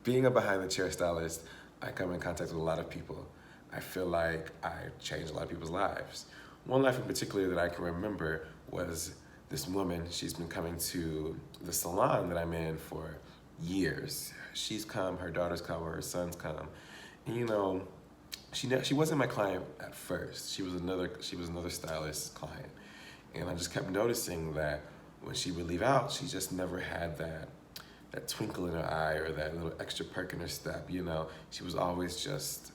Being a behind the chair stylist, I come in contact with a lot of people. I feel like I changed a lot of people's lives. One life in particular that I can remember was this woman. She's been coming to the salon that I'm in for years. She's come, her daughters come, her sons come. And you know, she wasn't my client at first. She was another stylist client. And I just kept noticing that when she would leave out, she just never had that twinkle in her eye or that little extra perk in her step, you know. She was always just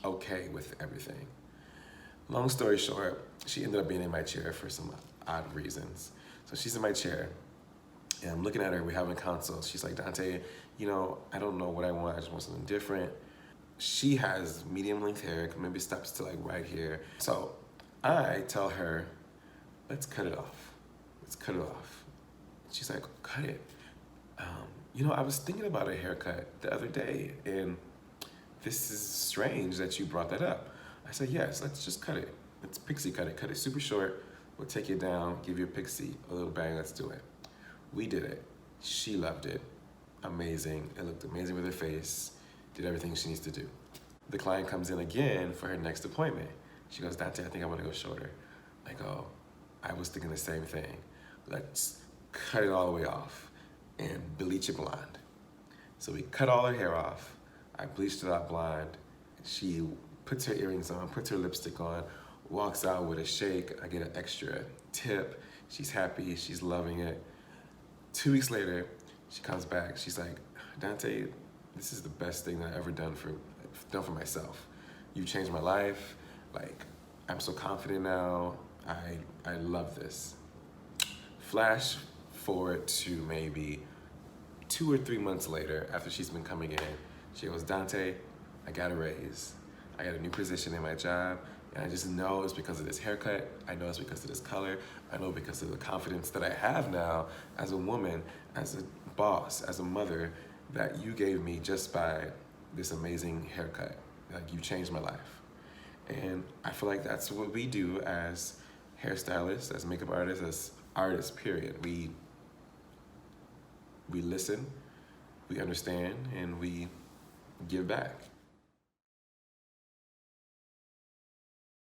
okay with everything. Long story short, she ended up being in my chair for some odd reasons. So she's in my chair, and I'm looking at her, we're having consults. She's like, Donte, you know, I don't know what I want, I just want something different. She has medium length hair, maybe stops to like right here. So I tell her, let's cut it off. Let's cut it off. She's like, cut it. You know, I was thinking about a haircut the other day, and this is strange that you brought that up. I said, yes, let's just cut it. Let's pixie cut it. Cut it super short. We'll take it down, give you a pixie, a little bang, let's do it. We did it. She loved it. Amazing. It looked amazing with her face. Did everything she needs to do. The client comes in again for her next appointment. She goes, Donte, I think I want to go shorter. I go, I was thinking the same thing. Let's cut it all the way off and bleach it blonde. So we cut all her hair off. I bleached it out blonde. She puts her earrings on, puts her lipstick on, walks out with a shake. I get an extra tip. She's happy, she's loving it. 2 weeks later, she comes back. She's like, Donte, this is the best thing that I've ever done for myself. You changed my life. Like, I'm so confident now. I love this. Flash forward to maybe 2 or 3 months later, after she's been coming in, she goes, Donte, I got a raise. I got a new position in my job, and I just know it's because of this haircut. I know it's because of this color. I know because of the confidence that I have now as a woman, as a boss, as a mother, that you gave me just by this amazing haircut. Like, you changed my life. And I feel like that's what we do as hairstylists, as makeup artists, as artists, period. We listen, we understand, and we give back.